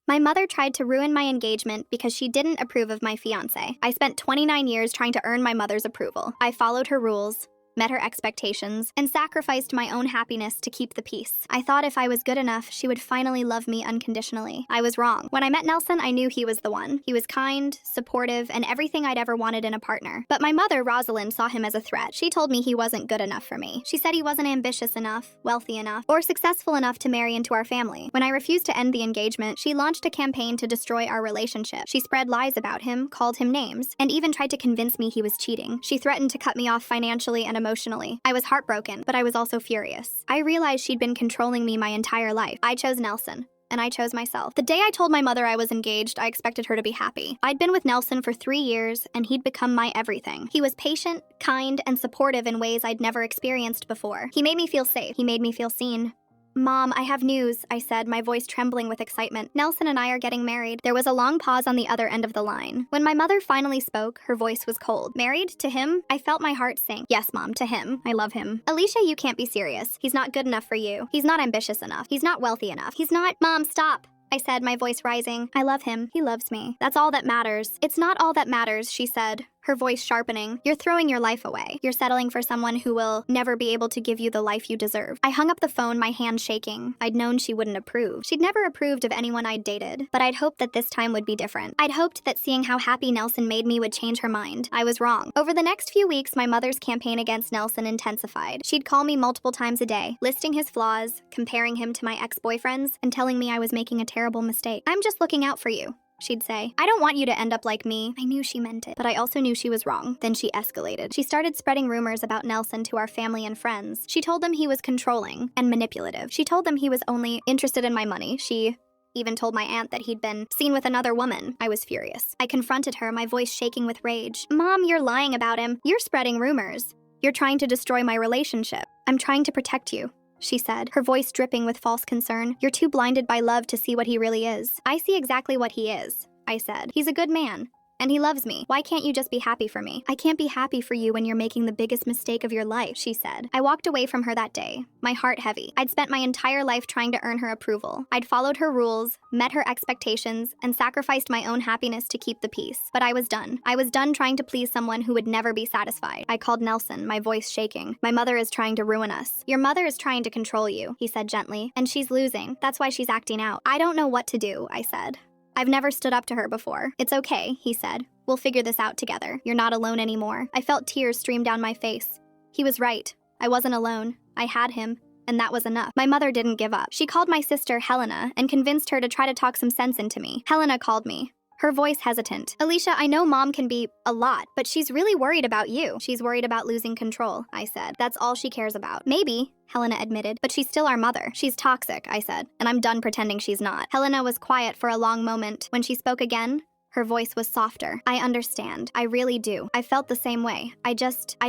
My mother tried to ruin my engagement because she didn't approve of my fiancé. I spent 29 years trying to earn my mother's approval. I followed her rules, met her expectations, and sacrificed my own happiness to keep the peace. I thought if I was good enough, she would finally love me unconditionally. I was wrong. When I met Nelson, I knew he was the one. He was kind, supportive, and everything I'd ever wanted in a partner. But my mother, Rosalind, saw him as a threat. She told me he wasn't good enough for me. She said he wasn't ambitious enough, wealthy enough, or successful enough to marry into our family. When I refused to end the engagement, she launched a campaign to destroy our relationship. She spread lies about him, called him names, and even tried to convince me he was cheating. She threatened to cut me off financially and emotionally. I was heartbroken, but I was also furious. I realized she'd been controlling me my entire life. I chose Nelson, and I chose myself. The day I told my mother I was engaged, I expected her to be happy. I'd been with Nelson for 3 years, and he'd become my everything. He was patient, kind, and supportive in ways I'd never experienced before. He made me feel safe. He made me feel seen. "Mom, I have news," I said, my voice trembling with excitement. "Nelson and I are getting married." There was a long pause on the other end of the line. When my mother finally spoke, her voice was cold. "Married? To him?" I felt my heart sink. "Yes, Mom, to him. I love him." "Alicia, you can't be serious. He's not good enough for you. He's not ambitious enough. He's not wealthy enough. He's not—" "Mom, stop," I said, my voice rising. "I love him. He loves me. That's all that matters." "It's not all that matters," she said, her voice sharpening. "You're throwing your life away. You're settling for someone who will never be able to give you the life you deserve." I hung up the phone, my hand shaking. I'd known she wouldn't approve. She'd never approved of anyone I'd dated, but I'd hoped that this time would be different. I'd hoped that seeing how happy Nelson made me would change her mind. I was wrong. Over the next few weeks, my mother's campaign against Nelson intensified. She'd call me multiple times a day, listing his flaws, comparing him to my ex-boyfriends, and telling me I was making a terrible mistake. "I'm just looking out for you," she'd say. "I don't want you to end up like me." I knew she meant it, but I also knew she was wrong. Then she escalated. She started spreading rumors about Nelson to our family and friends. She told them he was controlling and manipulative. She told them he was only interested in my money. She even told my aunt that he'd been seen with another woman. I was furious. I confronted her, my voice shaking with rage. "Mom, you're lying about him. You're spreading rumors. You're trying to destroy my relationship." "I'm trying to protect you," she said, her voice dripping with false concern. "You're too blinded by love to see what he really is." "I see exactly what he is," I said. "He's a good man, and he loves me. Why can't you just be happy for me?" "I can't be happy for you when you're making the biggest mistake of your life," she said. I walked away from her that day, my heart heavy. I'd spent my entire life trying to earn her approval. I'd followed her rules, met her expectations, and sacrificed my own happiness to keep the peace. But I was done. I was done trying to please someone who would never be satisfied. I called Nelson, my voice shaking. "My mother is trying to ruin us." "Your mother is trying to control you," he said gently, "and she's losing. That's why she's acting out." "I don't know what to do," I said. "I've never stood up to her before." "It's okay," he said. "We'll figure this out together. You're not alone anymore." I felt tears stream down my face. He was right. I wasn't alone. I had him, and that was enough. My mother didn't give up. She called my sister, Helena, and convinced her to try to talk some sense into me. Helena called me, her voice hesitant. "Alicia, I know Mom can be a lot, but she's really worried about you." "She's worried about losing control," I said. "That's all she cares about." "Maybe," Helena admitted, "but she's still our mother." "She's toxic," I said, "and I'm done pretending she's not." Helena was quiet for a long moment. When she spoke again, her voice was softer. "I understand. I really do. I felt the same way. I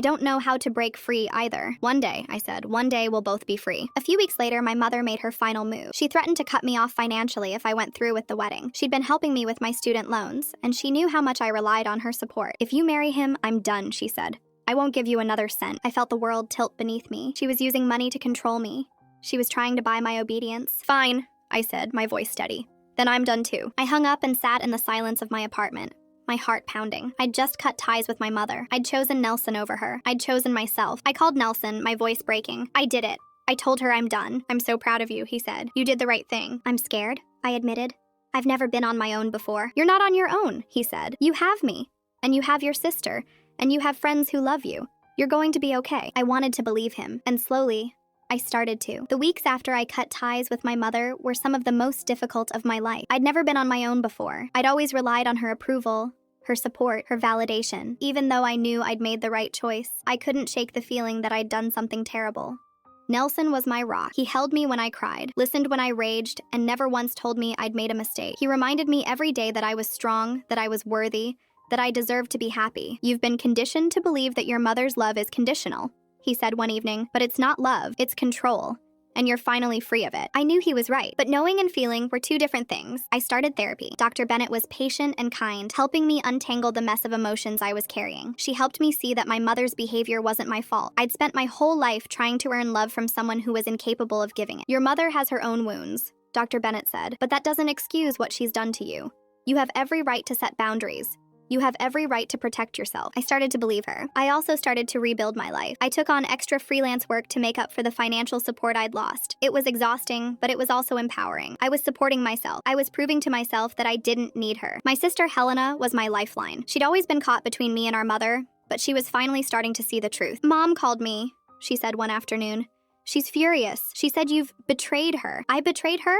don't know how to break free either." "One day," I said, "one day we'll both be free." A few weeks later, my mother made her final move. She threatened to cut me off financially if I went through with the wedding. She'd been helping me with my student loans, and she knew how much I relied on her support. "If you marry him, I'm done," she said. "I won't give you another cent." I felt the world tilt beneath me. She was using money to control me. She was trying to buy my obedience. "Fine," I said, my voice steady. "Then I'm done too." I hung up and sat in the silence of my apartment, my heart pounding. I'd just cut ties with my mother. I'd chosen Nelson over her. I'd chosen myself. I called Nelson, my voice breaking. "I did it. I told her I'm done." "I'm so proud of you," he said. "You did the right thing." "I'm scared," I admitted. "I've never been on my own before." "You're not on your own," he said. "You have me, and you have your sister, and you have friends who love you. You're going to be okay." I wanted to believe him, and slowly, I started to. The weeks after I cut ties with my mother were some of the most difficult of my life. I'd never been on my own before. I'd always relied on her approval, her support, her validation. Even though I knew I'd made the right choice, I couldn't shake the feeling that I'd done something terrible. Nelson was my rock. He held me when I cried, listened when I raged, and never once told me I'd made a mistake. He reminded me every day that I was strong, that I was worthy, that I deserved to be happy. "You've been conditioned to believe that your mother's love is conditional," he said one evening, "but it's not love, it's control. And you're finally free of it." I knew he was right, but knowing and feeling were two different things. I started therapy. Dr. Bennett was patient and kind, helping me untangle the mess of emotions I was carrying. She helped me see that my mother's behavior wasn't my fault. I'd spent my whole life trying to earn love from someone who was incapable of giving it. "Your mother has her own wounds," Dr. Bennett said, but that doesn't excuse what she's done to you. You have every right to set boundaries. You have every right to protect yourself. I started to believe her. I also started to rebuild my life. I took on extra freelance work to make up for the financial support I'd lost. It was exhausting, but it was also empowering. I was supporting myself. I was proving to myself that I didn't need her. My sister Helena was my lifeline. She'd always been caught between me and our mother, but she was finally starting to see the truth. Mom called me, she said one afternoon. She's furious. She said you've betrayed her. I betrayed her?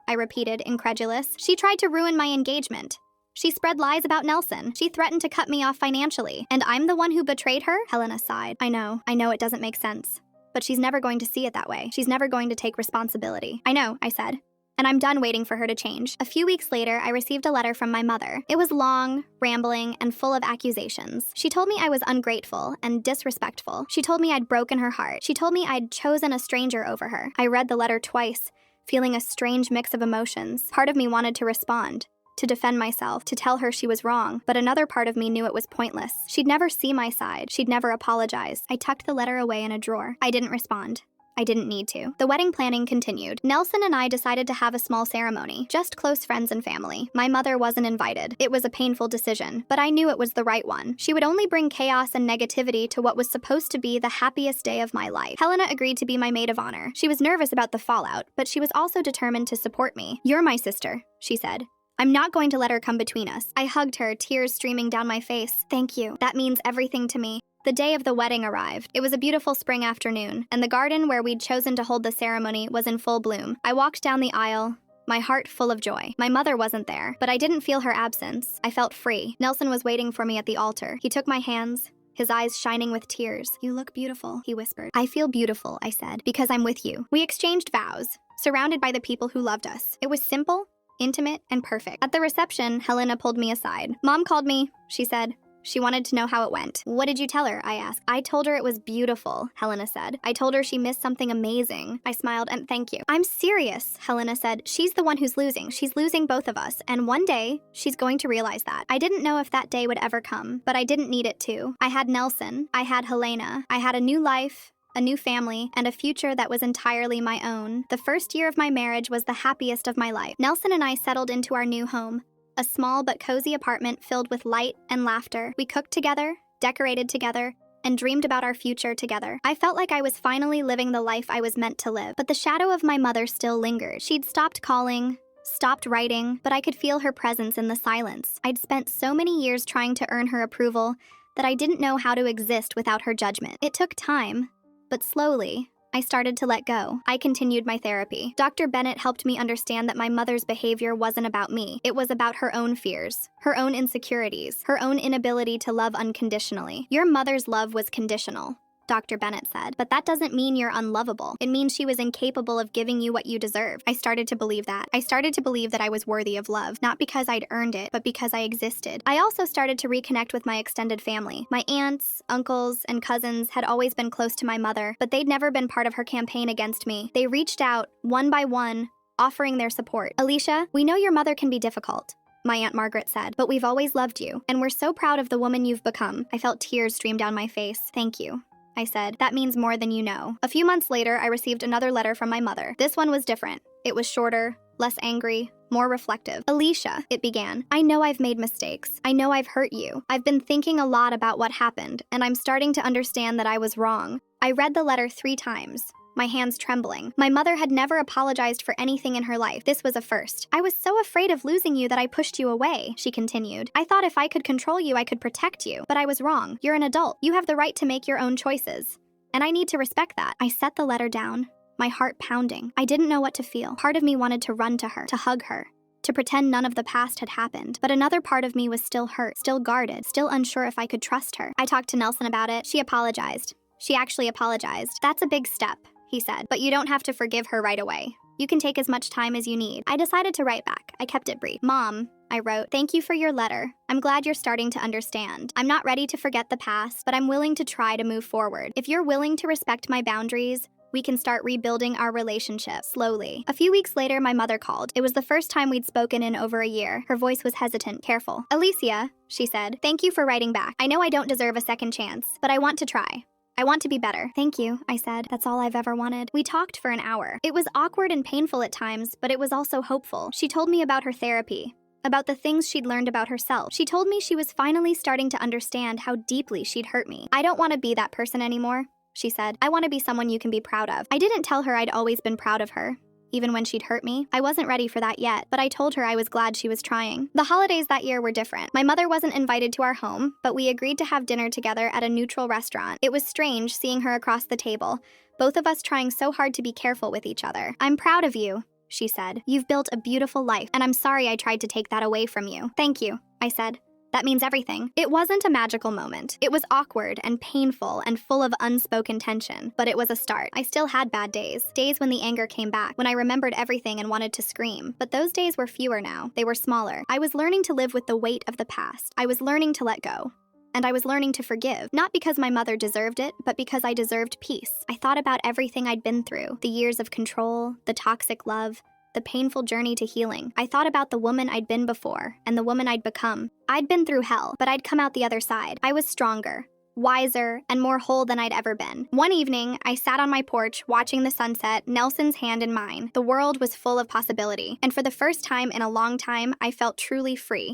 I repeated, incredulous. She tried to ruin my engagement. She spread lies about Nelson. She threatened to cut me off financially. And I'm the one who betrayed her? Helena sighed. I know it doesn't make sense. But she's never going to see it that way. She's never going to take responsibility. I know, I said. And I'm done waiting for her to change. A few weeks later, I received a letter from my mother. It was long, rambling, and full of accusations. She told me I was ungrateful and disrespectful. She told me I'd broken her heart. She told me I'd chosen a stranger over her. I read the letter twice, feeling a strange mix of emotions. Part of me wanted to respond, to defend myself, to tell her she was wrong, but another part of me knew it was pointless. She'd never see my side. She'd never apologize. I tucked the letter away in a drawer. I didn't respond. I didn't need to. The wedding planning continued. Nelson and I decided to have a small ceremony, just close friends and family. My mother wasn't invited. It was a painful decision, but I knew it was the right one. She would only bring chaos and negativity to what was supposed to be the happiest day of my life. Helena agreed to be my maid of honor. She was nervous about the fallout, but she was also determined to support me. You're my sister, she said. I'm not going to let her come between us. I hugged her, tears streaming down my face. Thank you. That means everything to me. The day of the wedding arrived. It was a beautiful spring afternoon, and the garden where we'd chosen to hold the ceremony was in full bloom. I walked down the aisle, my heart full of joy. My mother wasn't there, but I didn't feel her absence. I felt free. Nelson was waiting for me at the altar. He took my hands, his eyes shining with tears. You look beautiful, he whispered. I feel beautiful, I said, because I'm with you. We exchanged vows, surrounded by the people who loved us. It was simple, intimate, and perfect. At the reception, Helena pulled me aside. Mom called me, she said. She wanted to know how it went. What did you tell her? I asked. I told her it was beautiful, Helena said. I told her she missed something amazing. I smiled and thank you. I'm serious, Helena said. She's the one who's losing. She's losing both of us. And one day, she's going to realize that. I didn't know if that day would ever come, but I didn't need it to. I had Nelson. I had Helena. I had a new life, a new family, and a future that was entirely my own. The first year of my marriage was the happiest of my life. Nelson and I settled into our new home. A small but cozy apartment filled with light and laughter. We cooked together, decorated together, and dreamed about our future together. I felt like I was finally living the life I was meant to live, but the shadow of my mother still lingered. She'd stopped calling, stopped writing, but I could feel her presence in the silence. I'd spent so many years trying to earn her approval that I didn't know how to exist without her judgment. It took time, but slowly, I started to let go. I continued my therapy. Dr. Bennett helped me understand that my mother's behavior wasn't about me. It was about her own fears, her own insecurities, her own inability to love unconditionally. Your mother's love was conditional, Dr. Bennett said, but that doesn't mean you're unlovable. It means she was incapable of giving you what you deserve. I started to believe that. I started to believe that I was worthy of love, not because I'd earned it, but because I existed. I also started to reconnect with my extended family. My aunts, uncles, and cousins had always been close to my mother, but they'd never been part of her campaign against me. They reached out, one by one, offering their support. Alicia, we know your mother can be difficult, my Aunt Margaret said, but we've always loved you, and we're so proud of the woman you've become. I felt tears stream down my face. Thank you, I said. That means more than you know. A few months later, I received another letter from my mother. This one was different. It was shorter, less angry, more reflective. Alicia, it began, I know I've made mistakes. I know I've hurt you. I've been thinking a lot about what happened, and I'm starting to understand that I was wrong. I read the letter 3 times, my hands trembling. My mother had never apologized for anything in her life. This was a first. I was so afraid of losing you that I pushed you away, she continued. I thought if I could control you, I could protect you. But I was wrong. You're an adult. You have the right to make your own choices. And I need to respect that. I set the letter down, my heart pounding. I didn't know what to feel. Part of me wanted to run to her, to hug her, to pretend none of the past had happened. But another part of me was still hurt, still guarded, still unsure if I could trust her. I talked to Nelson about it. She apologized. She actually apologized. That's a big step, he said, but you don't have to forgive her right away. You can take as much time as you need. I decided to write back. I kept it brief. Mom, I wrote, thank you for your letter. I'm glad you're starting to understand. I'm not ready to forget the past, but I'm willing to try to move forward. If you're willing to respect my boundaries, we can start rebuilding our relationship slowly. A few weeks later, my mother called. It was the first time we'd spoken in over a year. Her voice was hesitant, careful. Alicia, she said, thank you for writing back. I know I don't deserve a second chance, but I want to try. I want to be better. Thank you, I said. That's all I've ever wanted. We talked for an hour. It was awkward and painful at times, but it was also hopeful. She told me about her therapy, about the things she'd learned about herself. She told me she was finally starting to understand how deeply she'd hurt me. I don't want to be that person anymore, she said. I want to be someone you can be proud of. I didn't tell her I'd always been proud of her. Even when she'd hurt me, I wasn't ready for that yet, but I told her I was glad she was trying. The holidays that year were different. My mother wasn't invited to our home, but we agreed to have dinner together at a neutral restaurant. It was strange seeing her across the table, both of us trying so hard to be careful with each other. I'm proud of you, she said. You've built a beautiful life, and I'm sorry I tried to take that away from you. Thank you, I said. That means everything. It wasn't a magical moment. It was awkward and painful and full of unspoken tension, but it was a start. I still had bad days. Days when the anger came back, when I remembered everything and wanted to scream. But those days were fewer now. They were smaller. I was learning to live with the weight of the past. I was learning to let go. And I was learning to forgive, not because my mother deserved it, but because I deserved peace. I thought about everything I'd been through, the years of control, the toxic love, the painful journey to healing. I thought about the woman I'd been before and the woman I'd become. I'd been through hell, but I'd come out the other side. I was stronger, wiser, and more whole than I'd ever been. One evening, I sat on my porch watching the sunset, Nelson's hand in mine. The world was full of possibility, and for the first time in a long time, I felt truly free.